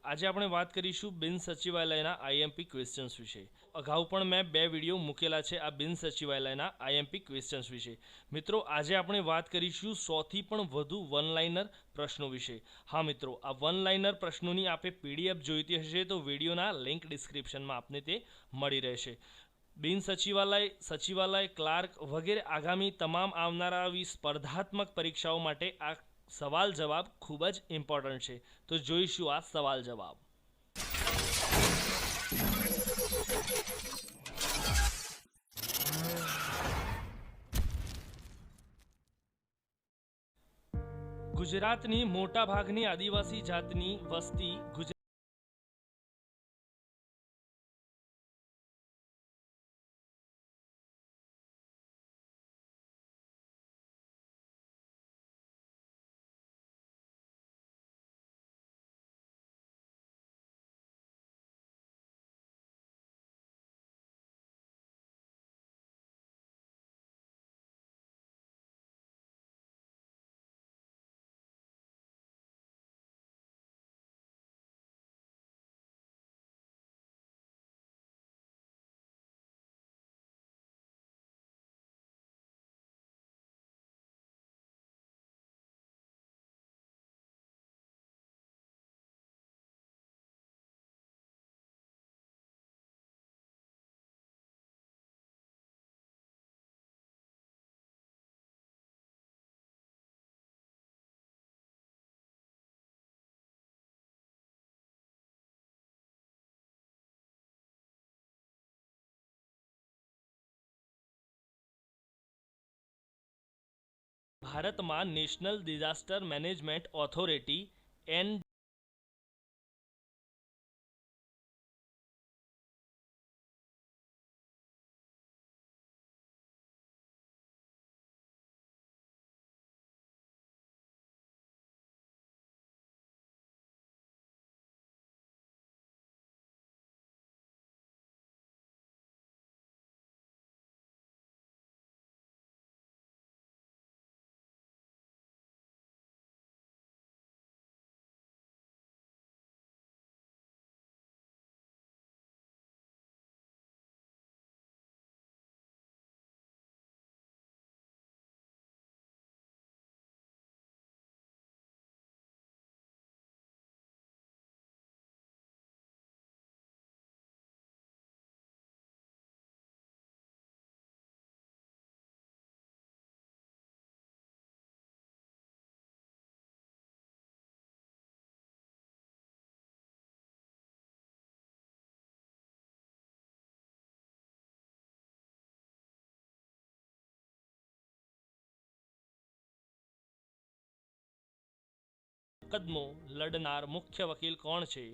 આજે આપણે વાત કરીશું બિન સચિવાલયના આઈએમપી ક્વેશ્ચન્સ વિશે. અગાઉ પણ મેં 2 વિડીયો મૂકેલા છે આ બિન સચિવાલયના આઈએમપી ક્વેશ્ચન્સ વિશે. મિત્રો, આજે આપણે વાત કરીશું 100થી પણ વધુ વન લાઇનર પ્રશ્નો વિશે. હા મિત્રો, આ વન લાઇનર પ્રશ્નોની આપે પીડીએફ જોઈતી હશે તો વિડીયોના લિંક ડિસ્ક્રિપ્શનમાં આપને તે મળી રહેશે. બિન સચિવાલય, સચિવાલય, ક્લાર્ક વગેરે આગામી તમામ આવનારા આવી સ્પર્ધાત્મક પરીક્ષાઓ માટે આ સવાલ જવાબ ખૂબ જ ઇમ્પોર્ટન્ટ છે. તો જોઈશું આ સવાલ જવાબ. ગુજરાતની મોટા ભાગની આદિવાસી જાતની વસ્તી ભારતમાં નેશનલ ડિઝાસ્ટર મેનેજમેન્ટ ઓથોરિટી એન મુકદ્દમો લડનાર મુખ્ય વકીલ કોણ છે?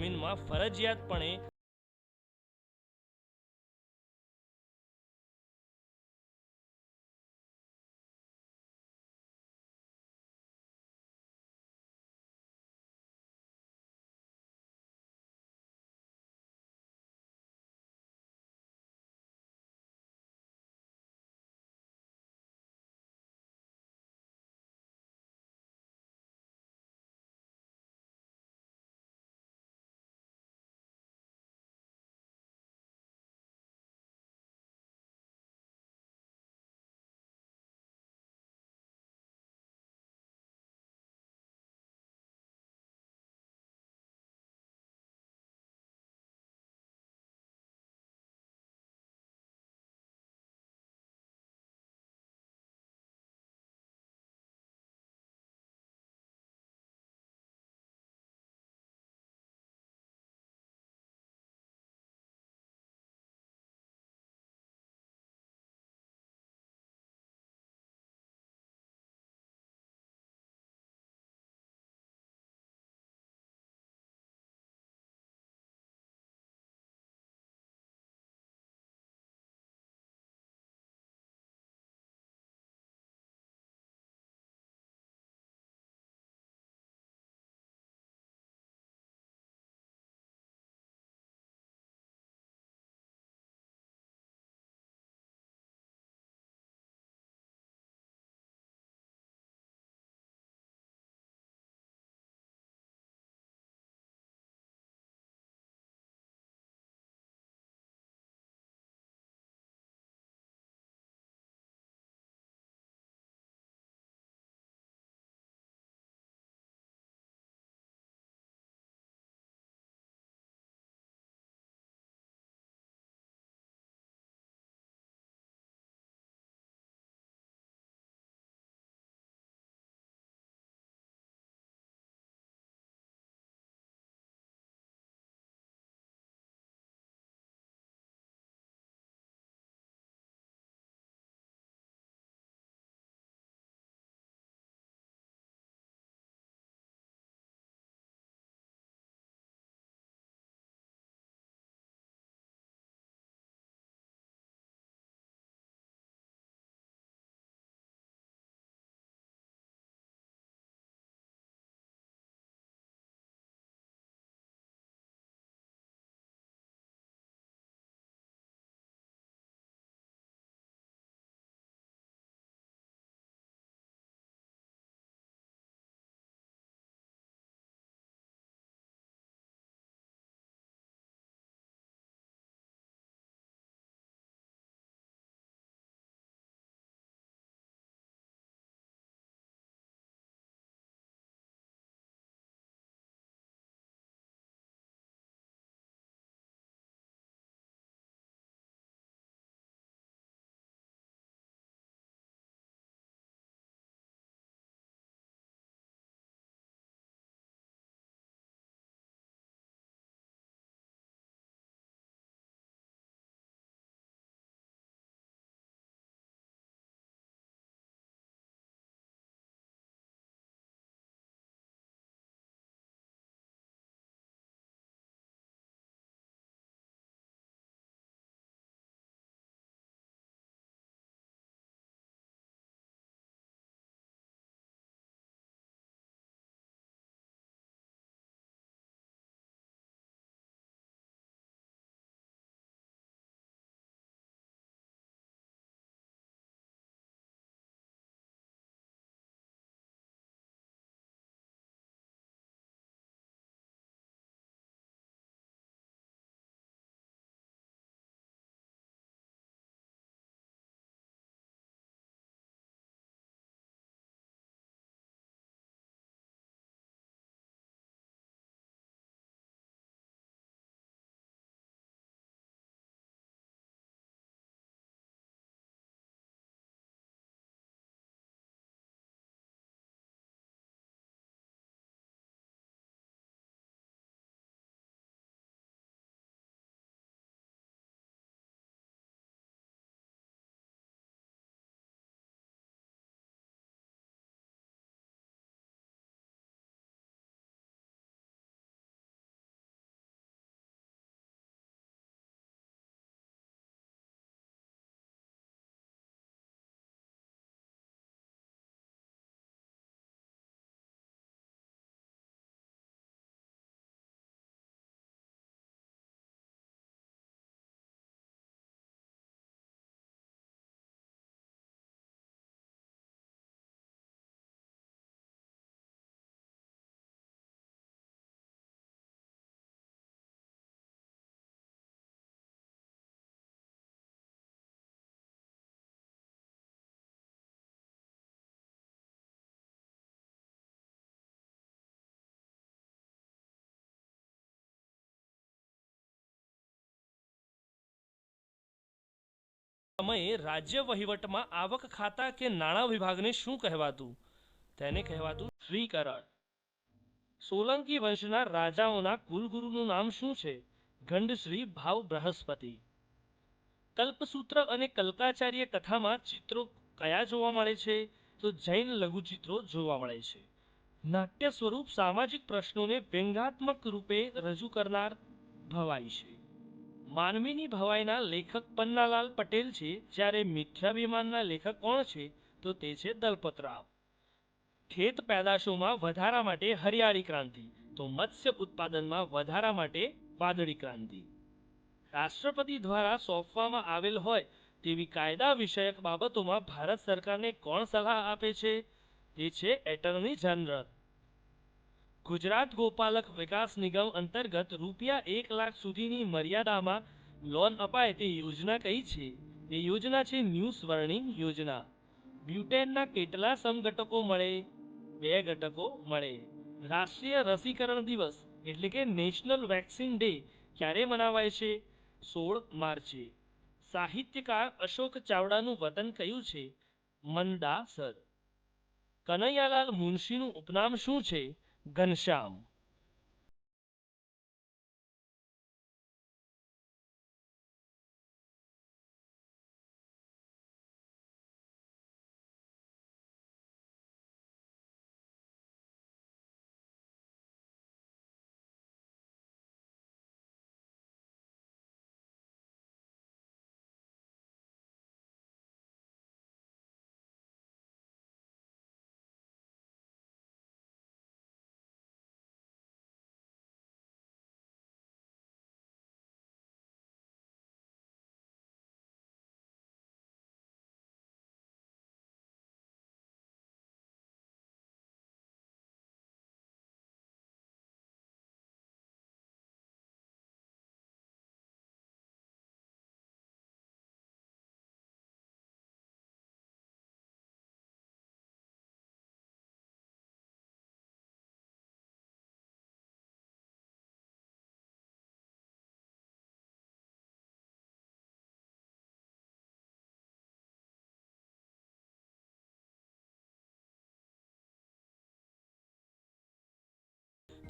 જમીનમાં ફરજિયાતપણે સમયે રાજ્ય વહીવટમાં આવક ખાતા કે નાણાં વિભાગને શું કહેવાતું? તેને કહેવાતું શ્રીકરણ. સોલંકી વંશના રાજાઓના કુલગુરુનું નામ શું છે? ગંડશ્રી ભાવ બૃહસ્પતિ. કલ્પસૂત્ર અને કલ્કાચાર્ય કથામાં ચિત્રો કયા જોવા મળે છે? તો જૈન લઘુચિત્રો જોવા મળે છે. નાટ્ય સ્વરૂપ સામાજિક પ્રશ્નોને વ્યંગાત્મક રૂપે રજૂ કરનાર ભવાઈ છે. માનવીની ભવાઈના લેખક પન્નાલાલ પટેલ છે, જ્યારે મિથ્યાભિમાનના લેખક કોણ છે? તો તે છે દલપતરાવ. ખેત પેદાશોમાં વધારા માટે હરિયાળી ક્રાંતિ, તો મત્સ્ય ઉત્પાદનમાં વધારા માટે વાદળી ક્રાંતિ. રાષ્ટ્રપતિ દ્વારા સોંપવામાં આવેલ હોય તેવી કાયદા વિષયક બાબતોમાં ભારત સરકારને કોણ સલાહ આપે છે? તે છે એટર્ની જનરલ. ગુજરાત ગોપાલક વિકાસ નિગમ અંતર્ગત ₹1,00,000 સુધીની મર્યાદામાં લોન અપાય તે યોજના કઈ છે? તે યોજના છે ન્યૂ સ્વર્ણિમ યોજના. બ્યુટેનના કેટલા સમઘટકો મળે? 2 ઘટકો મળે. રાષ્ટ્રીય રસીકરણ દિવસ એટલે કે નેશનલ વેક્સિન ડે ક્યારે મનાવાય છે? 16 માર્ચે. સાહિત્યકાર અશોક ચાવડાનું વતન કયું છે? મંદાસર. કનૈયાલાલ મુનશીનું ઉપનામ શું છે? ઘનશ્યામ.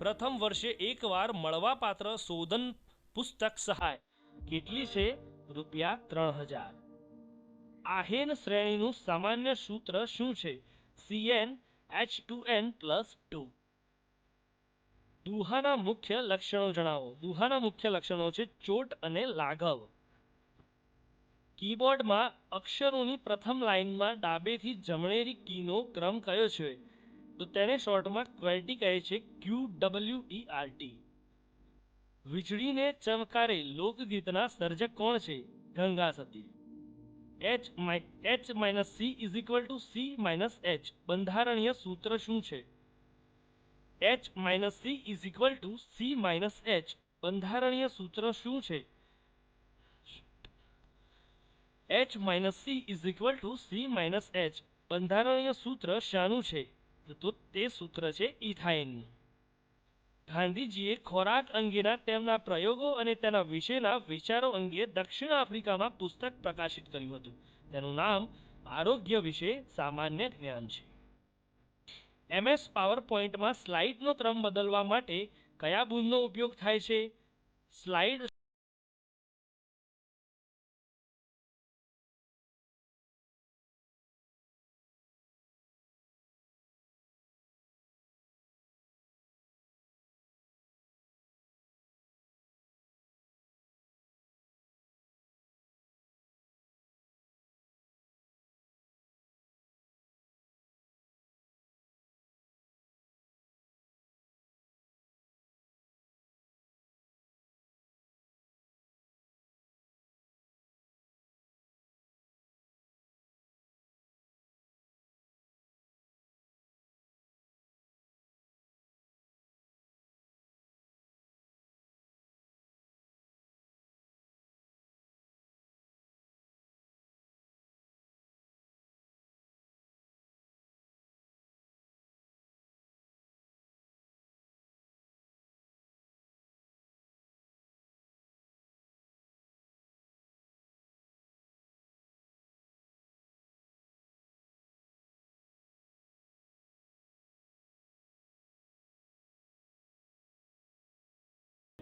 પ્રથમ વર્ષે એકવાર મળવાપાત્ર શોધન પુસ્તક સહાય કેટલી છે? ₹3,000. આહેન શ્રેણીનું સામાન્ય સૂત્ર શું છે? CnH2n+2. દુહાના મુખ્ય લક્ષણો જણાવો. દુહાના મુખ્ય લક્ષણો છે ચોટ અને લાઘવ. કીબોર્ડમાં અક્ષરોની પ્રથમ લાઇનમાં ડાબેથી જમણેરી કીનો ક્રમ કયો છે? તો તેને શોર્ટમાં QWERTY કહે છે. QWERT. વીજળીને ચમકારે લોકગીતના સર્જક કોણ છે? ગંગા સતી. H-C C બંધારણીય સૂત્ર શું છે? H-C C બંધારણીય સૂત્ર શું છે? H-C C બંધારણીય સૂત્ર શાનું છે? તો તે સૂત્ર છે ઇથાઇનનું. ગાંધીજીએ ખોરાક અંગેના તેમના પ્રયોગો અને તેના વિશેના વિચારો અંગે દક્ષિણ આફ્રિકામાં પુસ્તક પ્રકાશિત કર્યું હતું. તેનું નામ આરોગ્ય વિશે સામાન્ય જ્ઞાન છે. MS પાવરપોઈન્ટમાં સ્લાઇડનો ક્રમ બદલવા માટે કયા બૂમનો ઉપયોગ થાય છે? સ્લાઇડ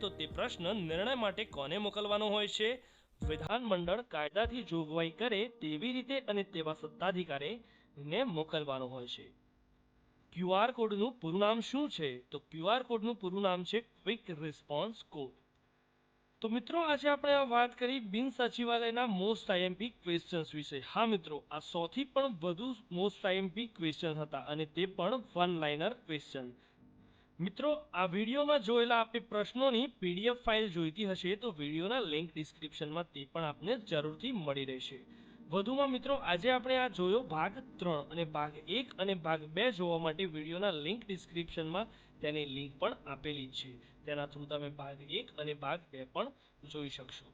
તો તે પ્રશ્ન નિર્ણય માટે કોને મોકલવાનો હોય છે? વિધાનમંડળ કાયદાથી જોગવાઈ કરે તેવી રીતે અને તેવા સત્તાધિકારીને મોકલવાનો હોય છે. ક્યુઆર કોડનું પૂરું નામ શું છે? તો ક્યુઆર કોડનું પૂરું નામ છે ક્વિક રિસ્પોન્સ કોડ. તો મિત્રો આજે આપણે આ વાત કરી બિન સચિવાલયના મોસ્ટ આઈએમપી ક્વેશ્ચન્સ વિશે. હા મિત્રો, આ 100 થી પણ વધુ મોસ્ટ આઈએમપી ક્વેશ્ચન હતા અને તે પણ વન લાઇનર ક્વેશ્ચન. મિત્રો, આ વિડીયોમાં જોયેલા આપે પ્રશ્નોની પીડીએફ ફાઇલ જોઈતી હશે તો વિડીયોના લિંક ડિસ્ક્રિપ્શનમાં તે પણ આપને જરૂરથી મળી રહેશે. વધુમાં મિત્રો, આજે આપણે આ જોયો ભાગ 3 અને ભાગ 1 અને ભાગ 2 જોવા માટે વિડીયોના લિંક ડિસ્ક્રિપ્શનમાં તેની લિંક પણ આપેલી છે. તેના થ્રુ તમે ભાગ 1 અને ભાગ 2 પણ જોઈ શકશો.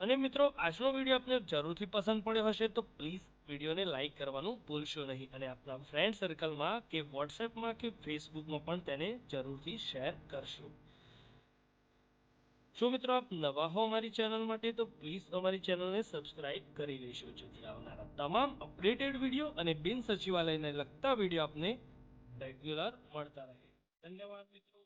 અને મિત્રો, આજનો વિડીયો આપને જરૂરથી પસંદ પડ્યો હશે તો પ્લીઝ વિડીયોને લાઈક કરવાનું ભૂલશો નહીં અને આપણા ફ્રેન્ડ સર્કલમાં કે વોટ્સએપમાં કે ફેસબુકમાં પણ તેને જરૂરથી શેર કરશો. જો મિત્રો આપ નવા હો અમારી ચેનલ માટે તો પ્લીઝ અમારી ચેનલને સબસ્ક્રાઇબ કરી લેશો જેથી આવનારા તમામ અપડેટેડ વિડીયો અને બિન સચિવાલયને લગતા વિડીયો આપને રેગ્યુલર મળતા રહે. ધન્યવાદ મિત્રો.